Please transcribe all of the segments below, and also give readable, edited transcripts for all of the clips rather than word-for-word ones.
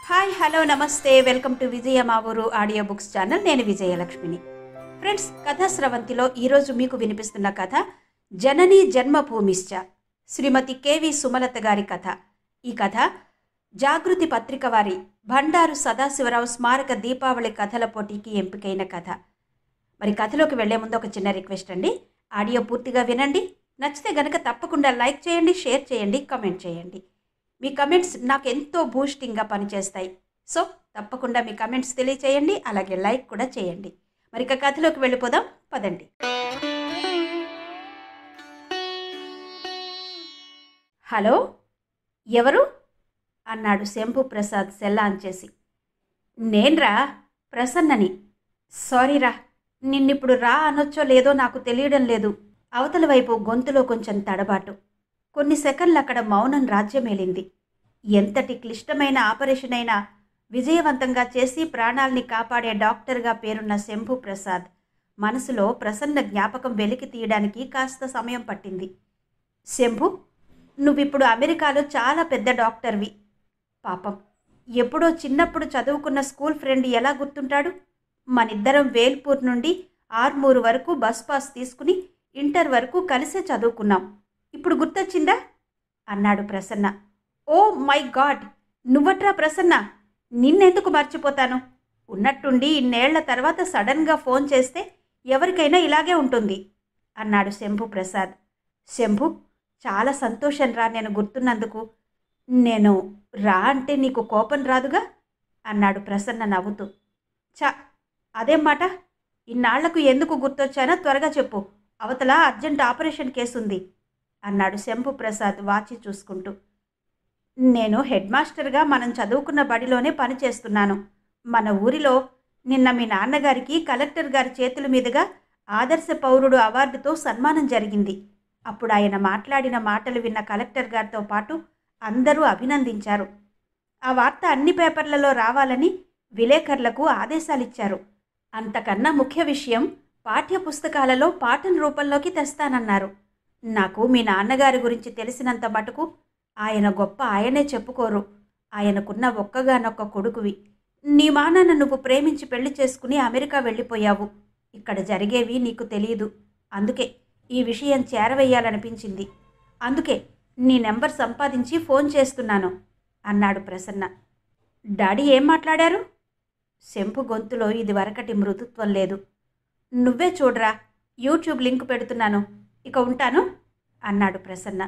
Hi hello నమస్తే welcome to విజయ మా ఊరు ఆడియో బుక్స్ ఛానల్. నేను విజయలక్ష్మిని. ఫ్రెండ్స్, కథా స్రవంతిలో ఈరోజు మీకు వినిపిస్తున్న కథ జననీ జన్మభూమిశ్చ, శ్రీమతి కెవి సుమలత గారి కథ. ఈ కథ జాగృతి పత్రిక వారి బండారు సదాశివరావు స్మారక దీపావళి కథల పోటీకి ఎంపికైన కథ. మరి కథలోకి వెళ్లే ముందు ఒక చిన్న రిక్వెస్ట్ అండి. ఆడియో పూర్తిగా వినండి. నచ్చితే గనక తప్పకుండా లైక్ చేయండి, షేర్ చేయండి, కామెంట్ చేయండి. మీ కమెంట్స్ నాకు ఎంతో బూస్టింగ్గా పనిచేస్తాయి. సో తప్పకుండా మీ కమెంట్స్ తెలియచేయండి, అలాగే లైక్ కూడా చేయండి. మరి ఇక కథలోకి వెళ్ళిపోదాం, పదండి. హలో, ఎవరు అన్నాడు శంభు ప్రసాద్ సెల్ ఆన్ చేసి. నేన్రా, ప్రసన్నని. సారీరా, నిన్నిప్పుడు రా అనొచ్చో లేదో నాకు తెలియడం లేదు. అవతల వైపు గొంతులో కొంచెం తడబాటు. కొన్ని సెకన్లు అక్కడ మౌనం రాజ్యమేలింది. ఎంతటి క్లిష్టమైన ఆపరేషన్ అయినా విజయవంతంగా చేసి ప్రాణాల్ని కాపాడే డాక్టర్గా పేరున్న శంభు ప్రసాద్ మనసులో ప్రసన్న జ్ఞాపకం వెలికి తీయడానికి కాస్త సమయం పట్టింది. శంభు, నువ్విప్పుడు అమెరికాలో చాలా పెద్ద డాక్టర్వి. పాపం, ఎప్పుడో చిన్నప్పుడు చదువుకున్న స్కూల్ ఫ్రెండ్ ఎలా గుర్తుంటాడు? మనిద్దరం వేల్పూర్ నుండి ఆర్మూరు వరకు బస్ పాస్ తీసుకుని ఇంటర్ వరకు కలిసే చదువుకున్నాం. ఇప్పుడు గుర్తొచ్చిందా అన్నాడు ప్రసన్న. ఓ మై గాడ్, నువ్వట్రా ప్రసన్న? నిన్నెందుకు మర్చిపోతాను? ఉన్నట్టుండి ఇన్నేళ్ల తర్వాత సడన్గా ఫోన్ చేస్తే ఎవరికైనా ఇలాగే ఉంటుంది అన్నాడు శంభు ప్రసాద్. శంభు, చాలా సంతోషం రా నేను గుర్తున్నందుకు. నేను రా అంటే నీకు కోపం రాదుగా అన్నాడు ప్రసన్న నవ్వుతూ. అదేం మాట? ఇన్నాళ్లకు ఎందుకు గుర్తొచ్చానో త్వరగా చెప్పు. అవతల అర్జెంట్ ఆపరేషన్ కేసుంది అన్నాడు శంభు ప్రసాద్ వాచి చూసుకుంటూ. నేను హెడ్ మాస్టర్గా మనం చదువుకున్న బడిలోనే పనిచేస్తున్నాను. మన ఊరిలో నిన్న మీ నాన్నగారికి కలెక్టర్ గారి చేతుల మీదుగా ఆదర్శ పౌరుడు అవార్డుతో సన్మానం జరిగింది. అప్పుడు ఆయన మాట్లాడిన మాటలు విన్న కలెక్టర్ గారితో పాటు అందరూ అభినందించారు. ఆ వార్త అన్ని పేపర్లలో రావాలని విలేకరులకు ఆదేశాలిచ్చారు. అంతకన్నా ముఖ్య విషయం, పాఠ్య పుస్తకాలలో పాఠం రూపంలోకి తెస్తానన్నారు. నాకు మీ నాన్నగారి గురించి తెలిసినంత మటుకు ఆయన గొప్ప ఆయనే చెప్పుకోరు. ఆయనకున్న ఒక్కగానొక్క కొడుకువి. నీ మానాన్న నువ్వు ప్రేమించి పెళ్లి చేసుకుని అమెరికా వెళ్ళిపోయావు. ఇక్కడ జరిగేవి నీకు తెలియదు. అందుకే ఈ విషయం చేరవేయాలనిపించింది. అందుకే నీ నెంబర్ సంపాదించి ఫోన్ చేస్తున్నాను అన్నాడు ప్రసన్న. డాడీ ఏం మాట్లాడారు? శంభు గొంతులో ఇది వరకటి మృదుత్వం లేదు. నువ్వే చూడరా, యూట్యూబ్ లింక్ పెడుతున్నాను, ఇక ఉంటాను అన్నాడు ప్రసన్న.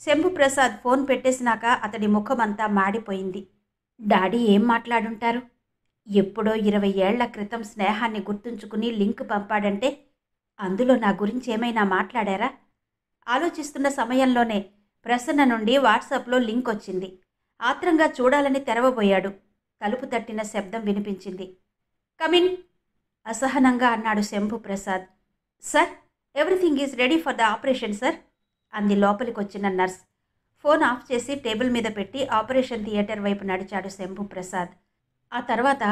శంభు ప్రసాద్ ఫోన్ పెట్టేసినాక అతడి ముఖమంతా మాడిపోయింది. డాడీ ఏం మాట్లాడుంటారు? ఎప్పుడో 20 ఏళ్ల క్రితం స్నేహాన్ని గుర్తుంచుకుని లింక్ పంపాడంటే అందులో నా గురించి ఏమైనా మాట్లాడారా? ఆలోచిస్తున్న సమయంలోనే ప్రసన్న నుండి వాట్సాప్లో లింక్ వచ్చింది. ఆత్రంగా చూడాలని తెరవబోయాడు. తలుపు తట్టిన శబ్దం వినిపించింది. కమిన్ అసహనంగా అన్నాడు Shambhu Prasad. Sir, everything is ready for the operation sir అంది లోపలికొచ్చిన నర్స్. ఫోన్ ఆఫ్ చేసి టేబుల్ మీద పెట్టి ఆపరేషన్ థియేటర్ వైపు నడిచాడు శంభు ప్రసాద్. ఆ తర్వాత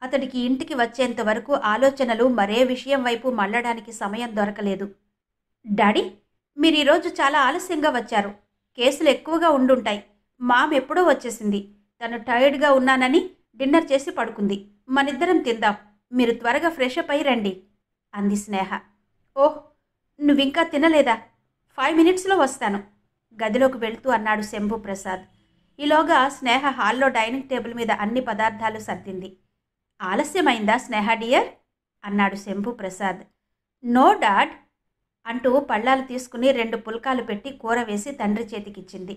అతడికి ఇంటికి వచ్చేంత వరకు ఆలోచనలు మరే విషయం వైపు మళ్ళడానికి సమయం దొరకలేదు. డాడీ, మీరు ఈరోజు చాలా ఆలస్యంగా వచ్చారు. కేసులు ఎక్కువగా ఉండుంటాయి. మామ్ ఎప్పుడో వచ్చేసింది. తను టైర్డ్గా ఉన్నానని డిన్నర్ చేసి పడుకుంది. మనిద్దరం తిందాం. మీరు త్వరగా ఫ్రెష్ అప్ అయి రండి అంది స్నేహ. ఓహ్, నువ్వింకా తినలేదా? 5 మినిట్స్లో వస్తాను గదిలోకి వెళ్తూ అన్నాడు శంభు ప్రసాద్. ఈలోగా స్నేహ హాల్లో డైనింగ్ టేబుల్ మీద అన్ని పదార్థాలు సర్దింది. ఆలస్యమైందా స్నేహ డియర్ అన్నాడు శంభు ప్రసాద్. నో డాడ్ అంటూ పళ్ళాలు తీసుకుని 2 పుల్కాలు పెట్టి కూర వేసి తండ్రి చేతికిచ్చింది.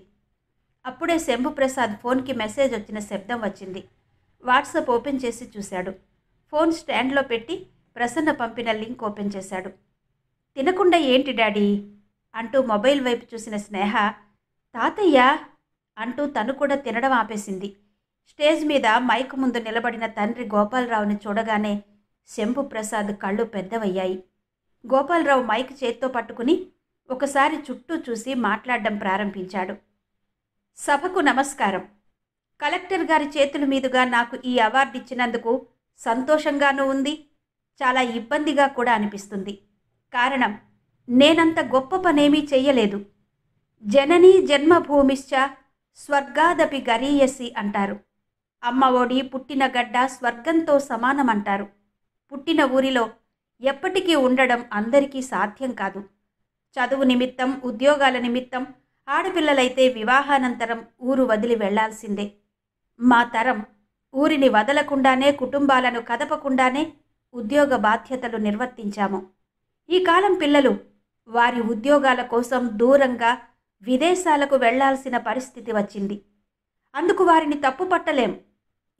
అప్పుడే శంభు ప్రసాద్ ఫోన్కి మెసేజ్ వచ్చిన శబ్దం వచ్చింది. వాట్సాప్ ఓపెన్ చేసి చూశాడు. ఫోన్ స్టాండ్లో పెట్టి ప్రసన్న పంపిన లింక్ ఓపెన్ చేశాడు. తినకుండా ఏంటి డాడీ అంటూ మొబైల్ వైపు చూసిన స్నేహ, తాతయ్య అంటూ తను కూడా తినడం ఆపేసింది. స్టేజ్ మీద మైక్ ముందు నిలబడిన తండ్రి గోపాలరావుని చూడగానే శంభు ప్రసాద్ కళ్ళు పెద్దవయ్యాయి. గోపాలరావు మైక్ చేత్తో పట్టుకుని ఒకసారి చుట్టూ చూసి మాట్లాడడం ప్రారంభించాడు. సభకు నమస్కారం. కలెక్టర్ గారి చేతుల మీదుగా నాకు ఈ అవార్డు ఇచ్చినందుకు సంతోషంగానూ ఉంది, చాలా ఇబ్బందిగా కూడా అనిపిస్తుంది. కారణం, నేనంత గొప్ప పనేమీ చెయ్యలేదు. జననీ జన్మభూమిశ్చ స్వర్గాదపి గరీయసి అంటారు. అమ్మ ఒడి పుట్టిన గడ్డ స్వర్గంతో సమానమంటారు. పుట్టిన ఊరిలో ఎప్పటికీ ఉండడం అందరికీ సాధ్యం కాదు. చదువు నిమిత్తం, ఉద్యోగాల నిమిత్తం ఆడపిల్లలైతే వివాహానంతరం ఊరు వదిలి వెళ్లాల్సిందే. మా తరం ఊరిని వదలకుండానే, కుటుంబాలను కదపకుండానే ఉద్యోగ బాధ్యతలు నిర్వర్తించాము. ఈ కాలం పిల్లలు వారి ఉద్యోగాల కోసం దూరంగా విదేశాలకు వెళ్లాల్సిన పరిస్థితి వచ్చింది. అందుకు వారిని తప్పుపట్టలేం.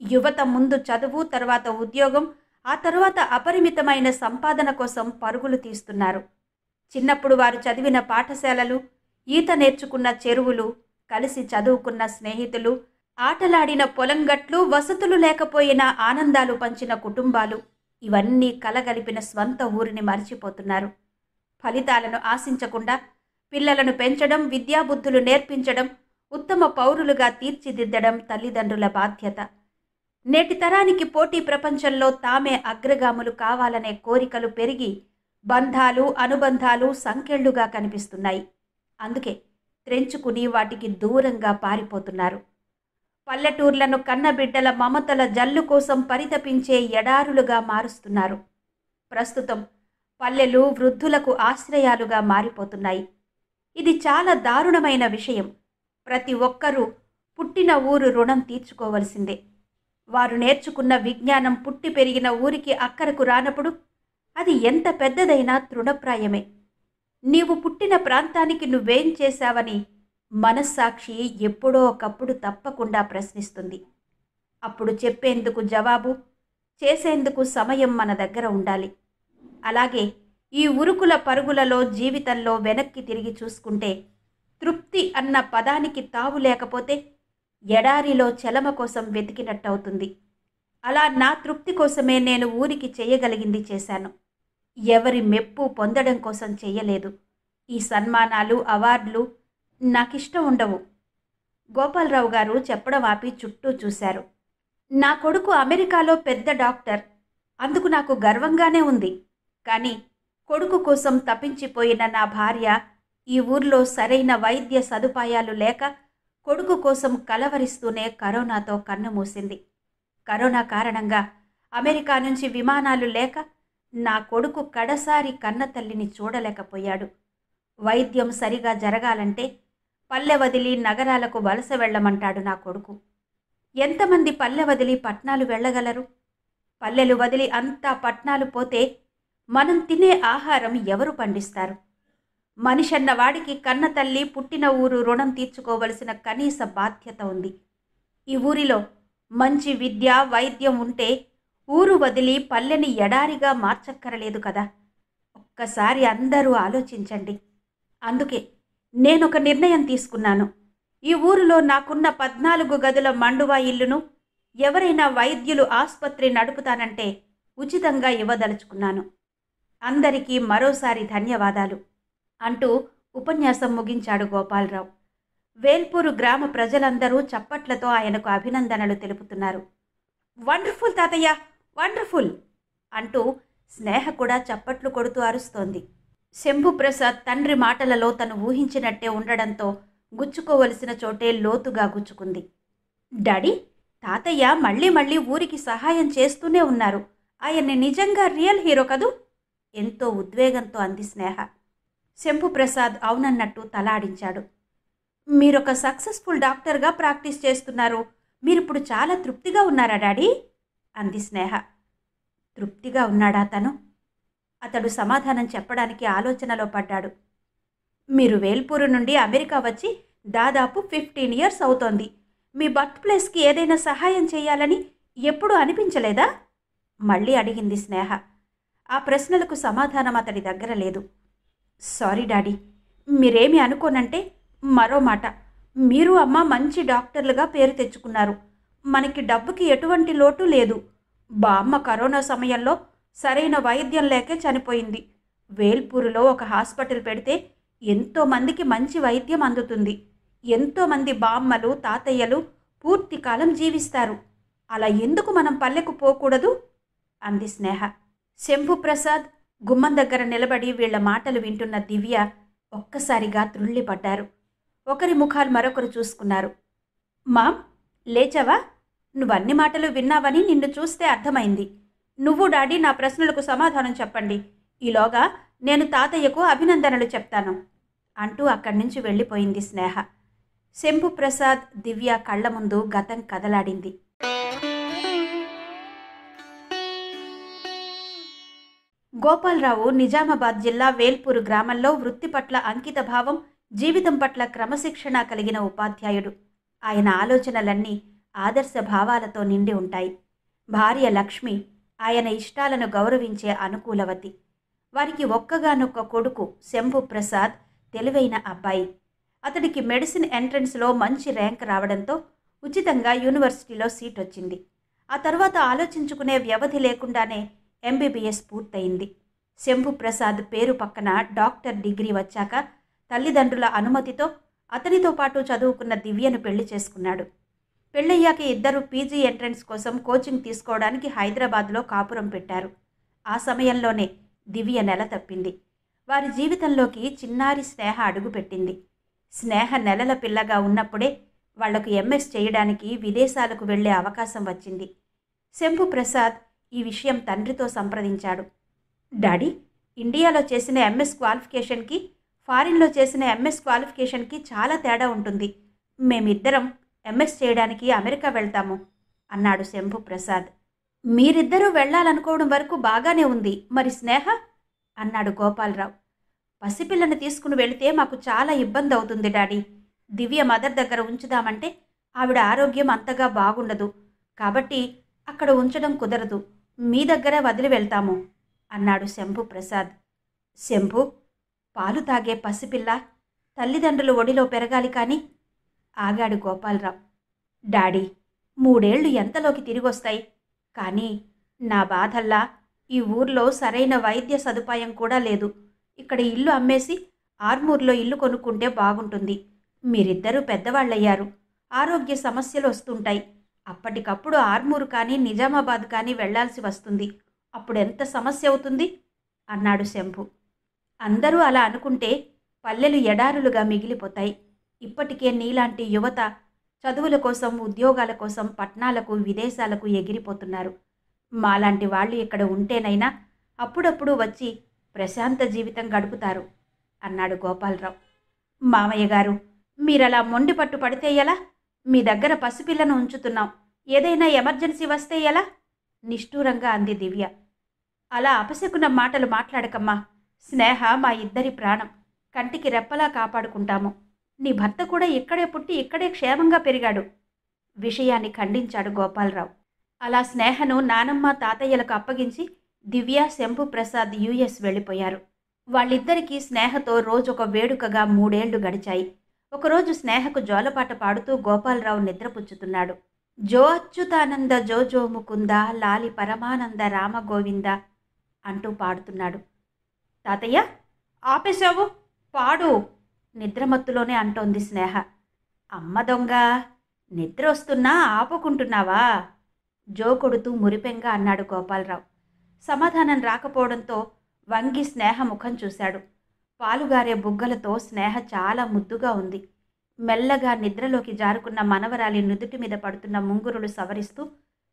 యువత ముందు చదువు, తర్వాత ఉద్యోగం, ఆ తరువాత అపరిమితమైన సంపాదన కోసం పరుగులు తీస్తున్నారు. చిన్నప్పుడు వారు చదివిన పాఠశాలలు, ఈత నేర్చుకున్న చెరువులు, కలిసి చదువుకున్న స్నేహితులు, ఆటలాడిన పొలంగట్లు, వసతులు లేకపోయినా ఆనందాలు పంచిన కుటుంబాలు, ఇవన్నీ కలగలిపిన స్వంత ఊరిని మర్చిపోతున్నారు. ఫలితాలను ఆశించకుండా పిల్లలను పెంచడం, విద్యాబుద్ధులు నేర్పించడం, ఉత్తమ పౌరులుగా తీర్చిదిద్దడం తల్లిదండ్రుల బాధ్యత. నేటి తరానికి పోటీ ప్రపంచంలో తామే అగ్రగాములు కావాలనే కోరికలు పెరిగి బంధాలు, అనుబంధాలు సంకెళ్లుగా కనిపిస్తున్నాయి. అందుకే త్రెంచుకుని వాటికి దూరంగా పారిపోతున్నారు. పల్లెటూర్లను కన్నబిడ్డల మమతల జల్లు కోసం పరితపించే ఎడారులుగా మారుస్తున్నారు. ప్రస్తుతం పల్లెలు వృద్ధులకు ఆశ్రయాలుగా మారిపోతున్నాయి. ఇది చాలా దారుణమైన విషయం. ప్రతి ఒక్కరూ పుట్టిన ఊరు రుణం తీర్చుకోవలసిందే. వారు నేర్చుకున్న విజ్ఞానం పుట్టి పెరిగిన ఊరికి అక్కరకు రానప్పుడు అది ఎంత పెద్దదైనా తృణప్రాయమే. నీవు పుట్టిన ప్రాంతానికి నువ్వేం చేశావని మనస్సాక్షి ఎప్పుడో ఒకప్పుడు తప్పకుండా ప్రశ్నిస్తుంది. అప్పుడు చెప్పేందుకు జవాబు, చేసేందుకు సమయం మన దగ్గర ఉండాలి. అలాగే ఈ ఉరుకుల పరుగులలో జీవితంలో వెనక్కి తిరిగి చూసుకుంటే తృప్తి అన్న పదానికి తావు లేకపోతే ఎడారిలో చలమ కోసం వెతికినట్టవుతుంది. అలా నా తృప్తి కోసమే నేను ఊరికి చేయగలిగింది చేశాను. ఎవరి మెప్పు పొందడం కోసం చెయ్యలేదు. ఈ సన్మానాలు, అవార్డులు నాకిష్టం ఉండవు. గోపాలరావు గారు చెప్పడం ఆపి చుట్టూ చూశారు. నా కొడుకు అమెరికాలో పెద్ద డాక్టర్, అందుకు నాకు గర్వంగానే ఉంది. కానీ కొడుకు కోసం తప్పించిపోయిన నా భార్య ఈ ఊర్లో సరైన వైద్య సదుపాయాలు లేక కొడుకు కోసం కలవరిస్తూనే కరోనాతో కన్నుమూసింది. కరోనా కారణంగా అమెరికా నుంచి విమానాలు లేక నా కొడుకు కడసారి కన్నతల్లిని చూడలేకపోయాడు. వైద్యం సరిగా జరగాలంటే పల్లె వదిలి నగరాలకు వలస వెళ్ళమంటాడు నా కొడుకు. ఎంతమంది పల్లె వదిలి పట్నాలు వెళ్ళగలరు? పల్లెలు వదిలి అంతా పట్నాలు పోతే మనం తినే ఆహారం ఎవరు పండిస్తారు? మనిషన్న వాడికి కన్నతల్లి, పుట్టిన ఊరు రుణం తీర్చుకోవలసిన కనీస బాధ్యత ఉంది. ఈ ఊరిలో మంచి విద్య, వైద్యం ఉంటే ఊరు వదిలి పల్లెని ఎడారిగా మార్చక్కరలేదు కదా. ఒక్కసారి అందరూ ఆలోచించండి. అందుకే నేనొక నిర్ణయం తీసుకున్నాను. ఈ ఊరిలో నాకున్న 14 గదుల మండువా ఇల్లును ఎవరైనా వైద్యులు ఆసుపత్రి నడుపుతానంటే ఉచితంగా ఇవ్వదలుచుకున్నాను. అందరికీ మరోసారి ధన్యవాదాలు అంటూ ఉపన్యాసం ముగించాడు గోపాలరావు. వేల్పూరు గ్రామ ప్రజలందరూ చప్పట్లతో ఆయనకు అభినందనలు తెలుపుతున్నారు. వండర్ఫుల్ తాతయ్య, వండర్ఫుల్ అంటూ స్నేహ కూడా చప్పట్లు కొడుతూ అరుస్తోంది. శంభుప్రసాద్ తండ్రి మాటలలో తను ఊహించినట్టే ఉండడంతో గుచ్చుకోవలసిన చోటే లోతుగా గుచ్చుకుంది. డాడీ, తాతయ్య మళ్ళీ మళ్ళీ ఊరికి సహాయం చేస్తూనే ఉన్నారు. ఆయన్ని నిజంగా రియల్ హీరో కదూ? ఎంతో ఉద్వేగంతో అంది స్నేహ. శంభుప్రసాద్ అవునన్నట్టు తలాడించాడు. మీరొక సక్సెస్ఫుల్ డాక్టర్గా ప్రాక్టీస్ చేస్తున్నారు. మీరిప్పుడు చాలా తృప్తిగా ఉన్నారా డాడీ? అంది స్నేహ. తృప్తిగా ఉన్నాడా తను? అతడు సమాధానం చెప్పడానికి ఆలోచనలో పడ్డాడు. మీరు వేల్పూరు నుండి అమెరికా వచ్చి దాదాపు 15 ఇయర్స్ అవుతోంది. మీ బర్త్ ప్లేస్కి ఏదైనా సహాయం చేయాలని ఎప్పుడూ అనిపించలేదా? మళ్ళీ అడిగింది స్నేహ. ఆ ప్రశ్నలకు సమాధానం అతడి దగ్గర లేదు. సారీ డాడీ, మీరేమి అనుకోనంటే మరో మాట. మీరు అమ్మ మంచి డాక్టర్లుగా పేరు తెచ్చుకున్నారు. మనకి డబ్బుకి ఎటువంటి లోటు లేదు. బామ్మ కరోనా సమయంలో సరైన వైద్యం లేకే చనిపోయింది. వేల్పూరులో ఒక హాస్పిటల్ పెడితే ఎంతోమందికి మంచి వైద్యం అందుతుంది. ఎంతోమంది బామ్మలు, తాతయ్యలు పూర్తి కాలం జీవిస్తారు. అలా ఎందుకు మనం పల్లెకు పోకూడదు? అంది స్నేహ. శంభుప్రసాద్ గుమ్మం దగ్గర నిలబడి వీళ్ల మాటలు వింటున్న దివ్య ఒక్కసారిగా త్రుళ్ళిపడ్డారు. ఒకరి ముఖాలు మరొకరు చూసుకున్నారు. మామ్, లేచావా? నువ్వన్ని మాటలు విన్నావని నిన్ను చూస్తే అర్థమైంది. నువ్వు డాడీ నా ప్రశ్నలకు సమాధానం చెప్పండి. ఈలోగా నేను తాతయ్యకు అభినందనలు చెప్తాను అంటూ అక్కడి నుంచి వెళ్ళిపోయింది స్నేహ. శంభు ప్రసాద్, దివ్య కళ్ల ముందు గతం కదలాడింది. గోపాలరావు నిజామాబాద్ జిల్లా వేల్పూరు గ్రామంలో వృత్తి పట్ల అంకిత భావం, జీవితం పట్ల క్రమశిక్షణ కలిగిన ఉపాధ్యాయుడు. ఆయన ఆలోచనలన్నీ ఆదర్శ భావాలతో నిండి ఉంటాయి. భార్య లక్ష్మి ఆయన ఇష్టాలను గౌరవించే అనుకూలవతి. వారికి ఒక్కగానొక్క కొడుకు శంభు ప్రసాద్ తెలివైన అబ్బాయి. అతడికి మెడిసిన్ ఎంట్రన్స్లో మంచి ర్యాంక్ రావడంతో ఉచితంగా యూనివర్సిటీలో సీట్ వచ్చింది. ఆ తర్వాత ఆలోచించుకునే వ్యవధి లేకుండానే ఎంబీబీఎస్ పూర్తయింది. శంభు ప్రసాద్ పేరు పక్కన డాక్టర్ డిగ్రీ వచ్చాక తల్లిదండ్రుల అనుమతితో అతనితో పాటు చదువుకున్న దివ్యను పెళ్లి చేసుకున్నాడు. పెళ్ళయ్యాక ఇద్దరు పీజీ ఎంట్రన్స్ కోసం కోచింగ్ తీసుకోవడానికి హైదరాబాద్లో కాపురం పెట్టారు. ఆ సమయంలోనే దివ్య నెల తప్పింది. వారి జీవితంలోకి చిన్నారి స్నేహ అడుగుపెట్టింది. స్నేహ నెలల పిల్లగా ఉన్నప్పుడే వాళ్లకు ఎంఎస్ చేయడానికి విదేశాలకు వెళ్లే అవకాశం వచ్చింది. శంభు ప్రసాద్ ఈ విషయం తండ్రితో సంప్రదించాడు. డాడీ, ఇండియాలో చేసిన ఎంఎస్ క్వాలిఫికేషన్కి ఫారిన్లో చేసిన ఎంఎస్ క్వాలిఫికేషన్కి చాలా తేడా ఉంటుంది. మేమిద్దరం ఎంఎస్ చేయడానికి అమెరికా వెళ్తాము అన్నాడు శంభు ప్రసాద్. మీరిద్దరూ వెళ్లాలనుకోవడం వరకు బాగానే ఉంది, మరి స్నేహ అన్నాడు గోపాలరావు. పసిపిల్లని తీసుకుని వెళితే మాకు చాలా ఇబ్బంది అవుతుంది డాడీ. దివ్య మదర్ దగ్గర ఉంచుదామంటే ఆవిడ ఆరోగ్యం అంతగా బాగుండదు. కాబట్టి అక్కడ ఉంచడం కుదరదు. మీ దగ్గర వదిలి వెళ్తాము అన్నాడు శంభు ప్రసాద్. శంభు, పాలు తాగే పసిపిల్ల తల్లిదండ్రులు ఒడిలో పెరగాలి కానీ ఆగాడు గోపాలరావు. డాడీ, 3 ఏళ్లు ఎంతలోకి తిరిగొస్తాయి? కానీ నా బాధల్లా ఈ ఊర్లో సరైన వైద్య సదుపాయం కూడా లేదు. ఇక్కడ ఇల్లు అమ్మేసి ఆర్మూర్లో ఇల్లు కొనుక్కుంటే బాగుంటుంది. మీరిద్దరూ పెద్దవాళ్ళయ్యారు. ఆరోగ్య సమస్యలు వస్తుంటాయి. అప్పటికప్పుడు ఆర్మూరు కానీ నిజామాబాద్ కానీ వెళ్లాల్సి వస్తుంది. అప్పుడెంత సమస్య అవుతుంది అన్నాడు శంభు. అందరూ అలా అనుకుంటే పల్లెలు ఎడారులుగా మిగిలిపోతాయి. ఇప్పటికే నీలాంటి యువత చదువుల కోసం, ఉద్యోగాల కోసం పట్నాలకు, విదేశాలకు ఎగిరిపోతున్నారు. మాలాంటి వాళ్ళు ఇక్కడ ఉంటేనైనా అప్పుడప్పుడు వచ్చి ప్రశాంత జీవితం గడుపుతారు అన్నాడు గోపాలరావు. మామయ్య గారు, మీరలా మొండి పట్టు పడితే ఎలా? మీ దగ్గర పసిపిల్లను ఉంచుతున్నాం. ఏదైనా ఎమర్జెన్సీ వస్తే ఎలా? నిష్ఠూరంగా అంది దివ్య. అలా అపశకున మాటలు మాట్లాడకమ్మా. స్నేహ మా ఇద్దరి ప్రాణం. కంటికి రెప్పలా కాపాడుకుంటాము. నీ భర్త కూడా ఇక్కడే పుట్టి ఇక్కడే క్షేమంగా పెరిగాడు. విషయాన్ని ఖండించాడు గోపాలరావు. అలా స్నేహను నానమ్మ, తాతయ్యలకు అప్పగించి దివ్య, శంభు ప్రసాద్ యుఎస్ వెళ్ళిపోయారు. వాళ్ళిద్దరికీ స్నేహతో రోజొక వేడుకగా 3 ఏళ్లు గడిచాయి. ఒకరోజు స్నేహకు జోలపాట పాడుతూ గోపాలరావు నిద్రపుచ్చుతున్నాడు. జో అచ్యుతానంద జో జో ముకుంద లాలి పరమానంద రామ గోవింద అంటూ పాడుతున్నాడు. తాతయ్య, ఆపేశావు, పాడు నిద్రమత్తులోనే అంటోంది స్నేహ. అమ్మ దొంగ, నిద్ర వస్తున్నా ఆపుకుంటున్నావా? జో కొడుతూ మురిపెంగా అన్నాడు గోపాలరావు. సమాధానం రాకపోవడంతో వంగి స్నేహ ముఖం చూశాడు. పాలుగారే బుగ్గలతో స్నేహ చాలా ముద్దుగా ఉంది. మెల్లగా నిద్రలోకి జారుకున్న మనవరాలి నుదుటి మీద పడుతున్న ముంగురులు సవరిస్తూ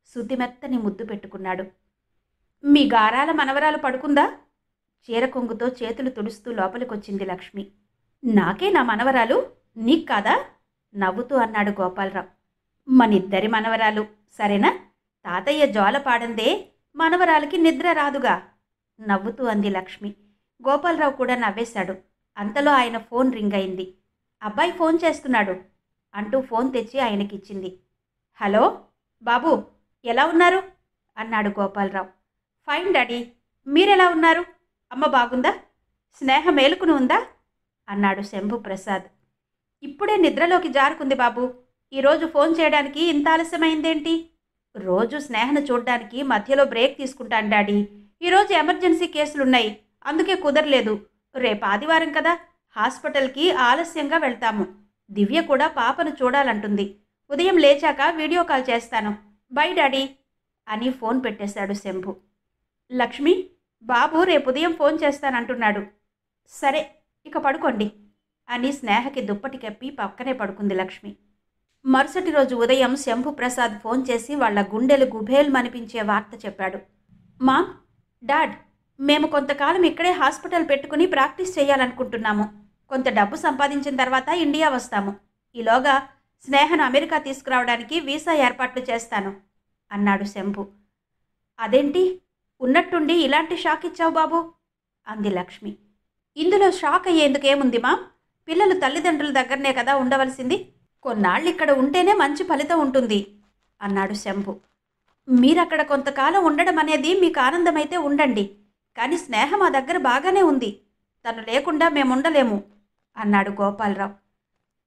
శుతిమెత్తని ముద్దు పెట్టుకున్నాడు. మీ గారాల మనవరాలు పడుకుందా? చీరకొంగుతో చేతులు తుడుస్తూ లోపలికొచ్చింది లక్ష్మి. నాకే నా మనవరాలు, నీకు కాదా? నవ్వుతూ అన్నాడు గోపాలరావు. మనిద్దరి మనవరాలు, సరేనా? తాతయ్య జోల పాడందే మనవరాలికి నిద్ర రాదుగా నవ్వుతూ అంది లక్ష్మి. గోపాలరావు కూడా నవ్వేశాడు. అంతలో ఆయన ఫోన్ రింగ్ అయింది. అబ్బాయి ఫోన్ చేస్తున్నాడు అంటూ ఫోన్ తెచ్చి ఆయనకిచ్చింది. హలో బాబు, ఎలా ఉన్నారు అన్నాడు గోపాలరావు. ఫైన్ డాడీ, మీరెలా ఉన్నారు? అమ్మ బాగుందా? స్నేహ మేలుకుని ఉందా అన్నాడు శంభు ప్రసాద్. ఇప్పుడే నిద్రలోకి జారుకుంది బాబు. ఈరోజు ఫోన్ చేయడానికి ఇంత ఆలస్యమైందేంటి? రోజు స్నేహను చూడ్డానికి మధ్యలో బ్రేక్ తీసుకుంటాను డాడీ. ఈరోజు ఎమర్జెన్సీ కేసులున్నాయి, అందుకే కుదరలేదు. రేపు ఆదివారం కదా, హాస్పిటల్కి ఆలస్యంగా వెళ్తాము. దివ్య కూడా పాపను చూడాలంటుంది. ఉదయం లేచాక వీడియో కాల్ చేస్తాను. బై డాడీ అని ఫోన్ పెట్టేశాడు శంభు. లక్ష్మి, బాబు రేపు ఉదయం ఫోన్ చేస్తానంటున్నాడు. సరే, ఇక పడుకోండి అని స్నేహకి దుప్పటి కప్పి పక్కనే పడుకుంది లక్ష్మి. మరుసటి రోజు ఉదయం శంభుప్రసాద్ ఫోన్ చేసి వాళ్ళ గుండెలు గుభేల్మనిపించే వార్త చెప్పాడు. మామ్, డాడ్, మేము కొంతకాలం ఇక్కడే హాస్పిటల్ పెట్టుకుని ప్రాక్టీస్ చేయాలనుకుంటున్నాము. కొంత డబ్బు సంపాదించిన తర్వాత ఇండియా వస్తాము. ఈలోగా స్నేహను అమెరికా తీసుకురావడానికి వీసా ఏర్పాట్లు చేస్తాను అన్నాడు శంభు. అదేంటి, ఉన్నట్టుండి ఇలాంటి షాక్ ఇచ్చావు బాబు అంది లక్ష్మి. ఇందులో షాక్ అయ్యేందుకేముంది మామ్? పిల్లలు తల్లిదండ్రుల దగ్గరనే కదా ఉండవలసింది. కొన్నాళ్ళు ఇక్కడ ఉంటేనే మంచి ఫలితం ఉంటుంది అన్నాడు శంభు. మీరక్కడ కొంతకాలం ఉండడం అనేది మీకు ఆనందమైతే ఉండండి, కానీ స్నేహ మా దగ్గర బాగానే ఉంది. తను లేకుండా మేముండలేము అన్నాడు గోపాలరావు.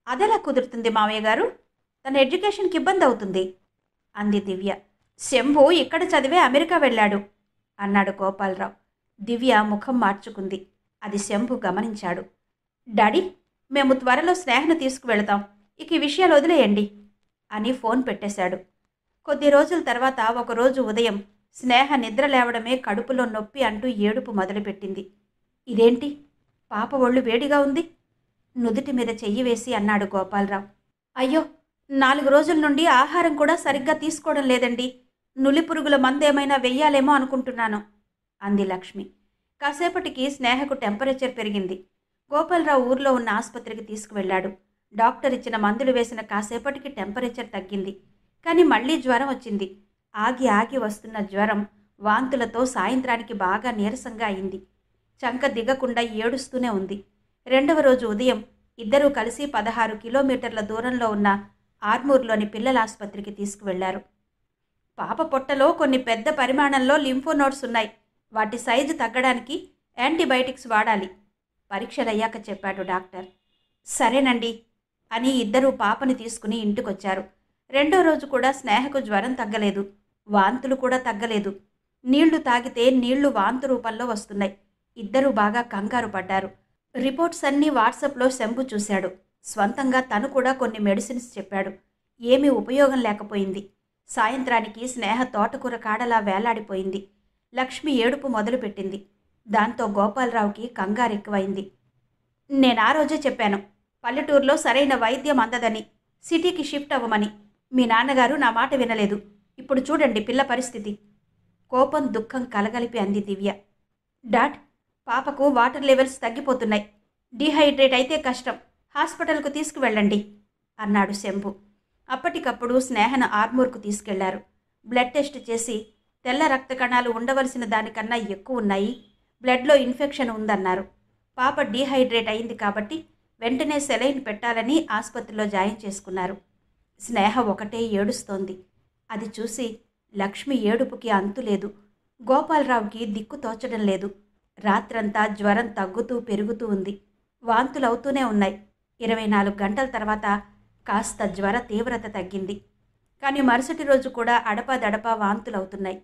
అదెలా కుదురుతుంది మావయ్య గారు? తన ఎడ్యుకేషన్కి ఇబ్బంది అవుతుంది అంది దివ్య. శంభు ఇక్కడ చదివే అమెరికా వెళ్ళాడు అన్నాడు గోపాలరావు. దివ్య ముఖం మార్చుకుంది. అది శంభు గమనించాడు. డాడీ, మేము త్వరలో స్నేహను తీసుకువెళతాం, ఇక ఈ విషయాలు వదిలేయండి అని ఫోన్ పెట్టేశాడు. కొద్ది రోజుల తర్వాత ఒకరోజు ఉదయం స్నేహ నిద్ర లేవడమే కడుపులో నొప్పి అంటూ ఏడుపు మొదలుపెట్టింది. ఇదేంటి, పాప ఒళ్ళు వేడిగా ఉంది? నుదుటి మీద చెయ్యి వేసి అన్నాడు గోపాలరావు. అయ్యో, 4 రోజుల నుండి ఆహారం కూడా సరిగ్గా తీసుకోవడం లేదండి. నులిపురుగుల మందేమైనా వెయ్యాలేమో అనుకుంటున్నాను అంది లక్ష్మి. కాసేపటికి స్నేహకు టెంపరేచర్ పెరిగింది. గోపాలరావు ఊర్లో ఉన్న ఆసుపత్రికి తీసుకువెళ్ళాడు. డాక్టర్ ఇచ్చిన మందులు వేసిన కాసేపటికి టెంపరేచర్ తగ్గింది. కానీ మళ్లీ జ్వరం వచ్చింది. ఆగి ఆగి వస్తున్న జ్వరం వాంతులతో సాయంత్రానికి బాగా నీరసంగా అయింది. చంక దిగకుండా ఏడుస్తూనే ఉంది. 2వ రోజు ఉదయం ఇద్దరూ కలిసి 16 కిలోమీటర్ల దూరంలో ఉన్న ఆర్మూర్లోని పిల్లల ఆసుపత్రికి తీసుకువెళ్లారు. పాప పొట్టలో కొన్ని పెద్ద పరిమాణంలో లింఫోనోడ్స్ ఉన్నాయి. వాటి సైజు తగ్గడానికి యాంటీబయాటిక్స్ వాడాలి పరీక్షలయ్యాక చెప్పాడు డాక్టర్. సరేనండి అని ఇద్దరూ పాపని తీసుకుని ఇంటికొచ్చారు. 2వ రోజు కూడా స్నేహకు జ్వరం తగ్గలేదు, వాంతులు కూడా తగ్గలేదు. నీళ్లు తాగితే నీళ్లు వాంతు రూపంలో వస్తున్నాయి. ఇద్దరూ బాగా కంగారు పడ్డారు. రిపోర్ట్స్ అన్నీ వాట్సాప్లో శంభు చూశాడు. స్వంతంగా తను కూడా కొన్ని మెడిసిన్స్ చెప్పాడు. ఏమీ ఉపయోగం లేకపోయింది. సాయంత్రానికి స్నేహ తోటకూర కాడలా వేలాడిపోయింది. లక్ష్మి ఏడుపు మొదలుపెట్టింది. దాంతో గోపాలరావుకి కంగారెక్కువైంది. నేను ఆ రోజే చెప్పాను, పల్లెటూరులో సరైన వైద్యం అందదని, సిటీకి షిఫ్ట్ అవ్వమని. మీ నాన్నగారు నా మాట వినలేదు. ఇప్పుడు చూడండి పిల్ల పరిస్థితి. కోపం దుఃఖం కలగలిపి అంది దివ్య. డాడ్, పాపకు వాటర్ లెవెల్స్ తగ్గిపోతున్నాయి. డీహైడ్రేట్ అయితే కష్టం. హాస్పిటల్కు తీసుకువెళ్ళండి అన్నాడు శంభు. అప్పటికప్పుడు స్నేహను ఆర్మూర్కు తీసుకెళ్లారు. బ్లడ్ టెస్ట్ చేసి తెల్ల రక్త కణాలు ఉండవలసిన దానికన్నా ఎక్కువ ఉన్నాయి, బ్లడ్లో ఇన్ఫెక్షన్ ఉందన్నారు. పాప డీహైడ్రేట్ అయింది కాబట్టి వెంటనే సెలైన్ పెట్టాలని ఆసుపత్రిలో జాయిన్ చేసుకున్నారు. స్నేహ ఒకటే ఏడుస్తోంది. అది చూసి లక్ష్మి ఏడుపుకి అంతులేదు. గోపాలరావుకి దిక్కు తోచడం లేదు. రాత్రంతా జ్వరం తగ్గుతూ పెరుగుతూ ఉంది. వాంతులవుతూనే ఉన్నాయి. 24 గంటల తర్వాత కాస్త జ్వర తీవ్రత తగ్గింది. కానీ మరుసటి రోజు కూడా అడపాదడపా వాంతులవుతున్నాయి.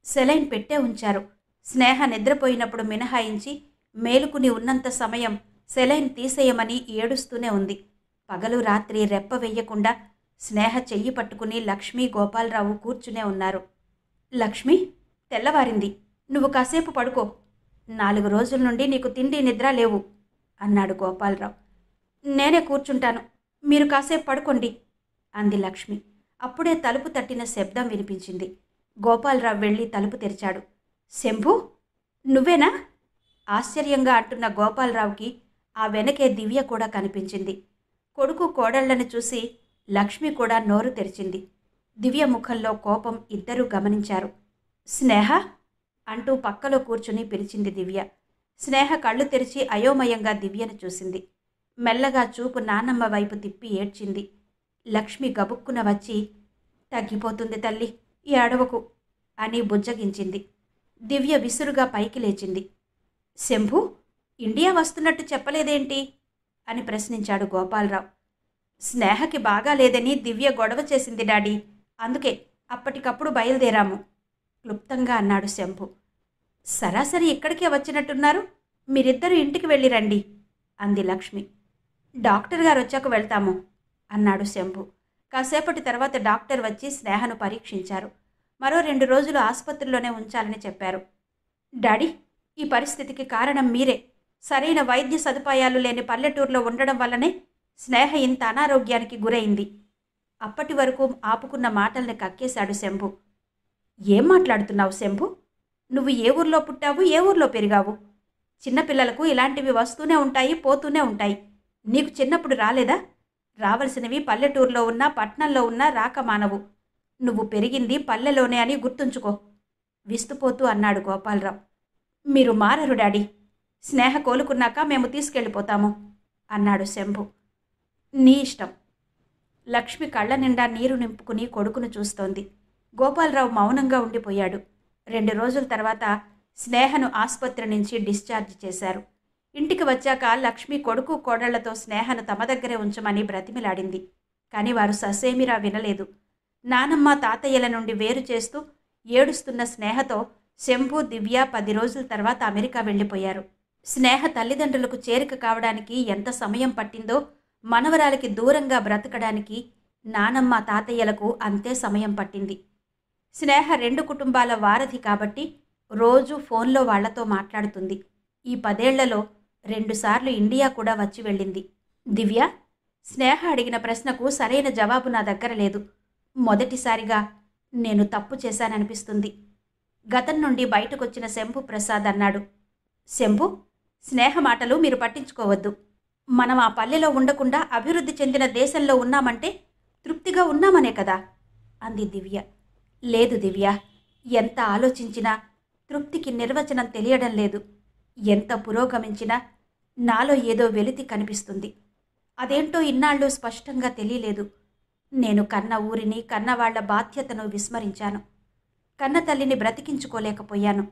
సెలైన్ పెట్టే ఉంచారు. స్నేహ నిద్రపోయినప్పుడు మినహాయించి మేలుకుని ఉన్నంత సమయం సెలైన్ తీసేయమని ఏడుస్తూనే ఉంది. పగలు రాత్రి రెప్ప వెయ్యకుండా స్నేహ చెయ్యి పట్టుకుని లక్ష్మి గోపాలరావు కూర్చునే ఉన్నారు. లక్ష్మి, తెల్లవారింది, నువ్వు కాసేపు పడుకో. 4 రోజుల నుండి నీకు తిండి నిద్ర లేవు అన్నాడు గోపాలరావు. నేనే కూర్చుంటాను, మీరు కాసేపు పడుకోండి అంది లక్ష్మి. అప్పుడే తలుపు తట్టిన శబ్దం వినిపించింది. గోపాలరావు వెళ్ళి తలుపు తెరిచాడు. శంభు, నువ్వేనా? ఆశ్చర్యంగా అంటున్న గోపాలరావుకి ఆ వెనకే దివ్య కూడా కనిపించింది. కొడుకు కోడళ్లను చూసి లక్ష్మి కూడా నోరు తెరిచింది. దివ్య ముఖంలో కోపం ఇద్దరూ గమనించారు. స్నేహ అంటూ పక్కలో కూర్చుని పిలిచింది దివ్య. స్నేహ కళ్ళు తెరిచి అయోమయంగా దివ్యను చూసింది. మెల్లగా చూపు నానమ్మ వైపు తిప్పి ఏడ్చింది. లక్ష్మి గబుక్కున వచ్చి, తగ్గిపోతుంది తల్లి, ఏడవకు అని బుజ్జగించింది. దివ్య విసురుగా పైకి లేచింది. శంభు, ఇండియా వస్తున్నట్టు చెప్పలేదేంటి అని ప్రశ్నించాడు గోపాలరావు. స్నేహకి బాగా లేదని దివ్య గొడవ చేసింది డాడీ, అందుకే అప్పటికప్పుడు బయలుదేరాము క్లుప్తంగా అన్నాడు శంభు. సరాసరి ఇక్కడికే వచ్చినట్టున్నారు, మీరిద్దరూ ఇంటికి వెళ్ళి రండి అంది లక్ష్మి. డాక్టర్ గారు వచ్చాక వెళ్తాము అన్నాడు శంభు. కాసేపటి తర్వాత డాక్టర్ వచ్చి స్నేహను పరీక్షించారు. మరో 2 రోజులు ఆసుపత్రిలోనే ఉంచాలని చెప్పారు. డాడీ, ఈ పరిస్థితికి కారణం మీరే. సరైన వైద్య సదుపాయాలు లేని పల్లెటూరులో ఉండడం వల్లనే స్నేహ ఇంత అనారోగ్యానికి గురైంది. అప్పటి వరకు ఆపుకున్న మాటల్ని కక్కేశాడు శంభు. ఏం మాట్లాడుతున్నావు శంభు? నువ్వు ఏ ఊర్లో పుట్టావు, ఏ ఊర్లో పెరిగావు? చిన్నపిల్లలకు ఇలాంటివి వస్తూనే ఉంటాయి, పోతూనే ఉంటాయి. నీకు చిన్నప్పుడు రాలేదా? రావలసినవి పల్లెటూరులో ఉన్నా పట్నంలో ఉన్నా రాక మానవు. నువ్వు పెరిగింది పల్లెలోనే అని గుర్తుంచుకో విస్తుపోతూ అన్నాడు గోపాలరావు. మీరు మారరు డాడీ. స్నేహ కోలుకున్నాక మేము తీసుకెళ్ళిపోతాము అన్నాడు శంభు. నీ ఇష్టం. లక్ష్మి కళ్ళ నిండా నీరు నింపుకుని కొడుకును చూస్తోంది. గోపాలరావు మౌనంగా ఉండిపోయాడు. 2 రోజుల తర్వాత స్నేహను ఆసుపత్రి నుంచి డిశ్చార్జ్ చేశారు. ఇంటికి వచ్చాక లక్ష్మి కొడుకు కోడళ్లతో స్నేహను తమ దగ్గరే ఉంచమని బ్రతిమిలాడింది. కాని వారు ససేమిరా వినలేదు. నానమ్మ తాతయ్యల నుండి వేరు చేస్తూ ఏడుస్తున్న స్నేహతో శంభు, దివ్య 10 రోజుల తర్వాత అమెరికా వెళ్ళిపోయారు. స్నేహ తల్లిదండ్రులకు చేరిక కావడానికి ఎంత సమయం పట్టిందో మనవరాలికి దూరంగా బ్రతకడానికి నానమ్మ తాతయ్యలకు అంతే సమయం పట్టింది. స్నేహ 2 కుటుంబాల వారధి కాబట్టి రోజు ఫోన్లో వాళ్లతో మాట్లాడుతుంది. ఈ 10 ఏళ్లలో 2 సార్లు ఇండియా కూడా వచ్చి వెళ్ళింది. దివ్య, స్నేహ అడిగిన ప్రశ్నకు సరైన జవాబు నా దగ్గర లేదు. మొదటిసారిగా నేను తప్పు చేశాననిపిస్తుంది. గతం నుండి బయటకొచ్చిన శంభు ప్రసాద్ అన్నాడు. శంభు, స్నేహ మాటలు మీరు పట్టించుకోవద్దు. మనం ఆ పల్లెలో ఉండకుండా అభివృద్ధి చెందిన దేశంలో ఉన్నామంటే తృప్తిగా ఉన్నామనే కదా అంది దివ్య. లేదు దివ్య, ఎంత ఆలోచించినా తృప్తికి నిర్వచనం తెలియడం లేదు. ఎంత పురోగమించినా నాలో ఏదో వెలితి కనిపిస్తుంది. అదేంటో ఇన్నాళ్ళు స్పష్టంగా తెలియలేదు. నేను కన్న ఊరిని, కన్నవాళ్ల బాధ్యతను విస్మరించాను. కన్న తల్లిని బ్రతికించుకోలేకపోయాను.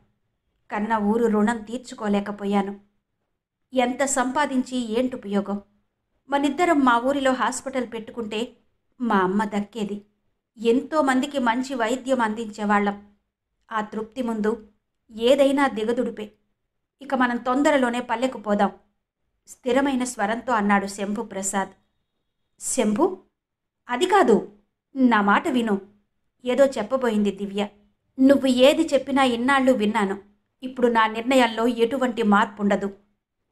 కన్న ఊరు రుణం తీర్చుకోలేకపోయాను. ఎంత సంపాదించి ఏంటుపయోగం? మనిద్దరం మా ఊరిలో హాస్పిటల్ పెట్టుకుంటే మా అమ్మ దక్కేది. ఎంతోమందికి మంచి వైద్యం అందించేవాళ్లం. ఆ తృప్తి ముందు ఏదైనా దిగదుడిపే. ఇక మనం తొందరలోనే పల్లెకు పోదాం స్థిరమైన స్వరంతో అన్నాడు శంభు ప్రసాద్. శంభు, అది కాదు, నా మాట విను ఏదో చెప్పబోయింది దివ్య. నువ్వు ఏది చెప్పినా ఇన్నాళ్ళు విన్నాను. ఇప్పుడు నా నిర్ణయంలో ఎటువంటి మార్పుండదు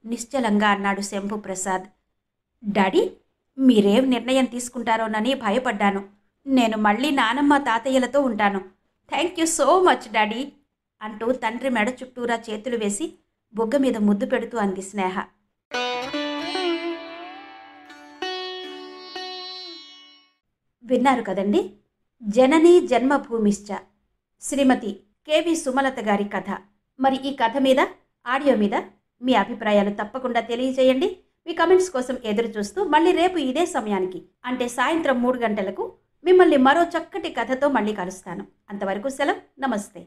నిశ్చలంగా అన్నాడు శంభు ప్రసాద్. డాడీ, మీరేం నిర్ణయం తీసుకుంటారోనని భయపడ్డాను. నేను మళ్ళీ నానమ్మ తాతయ్యలతో ఉంటాను. Thank you so much daddy అంటూ తండ్రి మెడ చుట్టూరా చేతులు వేసి బొగ్గ మీద ముద్దు పెడుతూ అంది స్నేహ. విన్నారు కదండి, జననీ జన్మభూమిశ్చ, శ్రీమతి కెవి సుమలత గారి కథ. మరి ఈ కథ మీద, ఆడియో మీద మీ అభిప్రాయాలు తప్పకుండా తెలియజేయండి. మీ కమెంట్స్ కోసం ఎదురు చూస్తూ మళ్ళీ రేపు ఇదే సమయానికి, అంటే సాయంత్రం 3 గంటలకు మిమ్మల్ని మరో చక్కటి కథతో మళ్ళీ కలుస్తాను. అంతవరకు సెలవు. నమస్తే.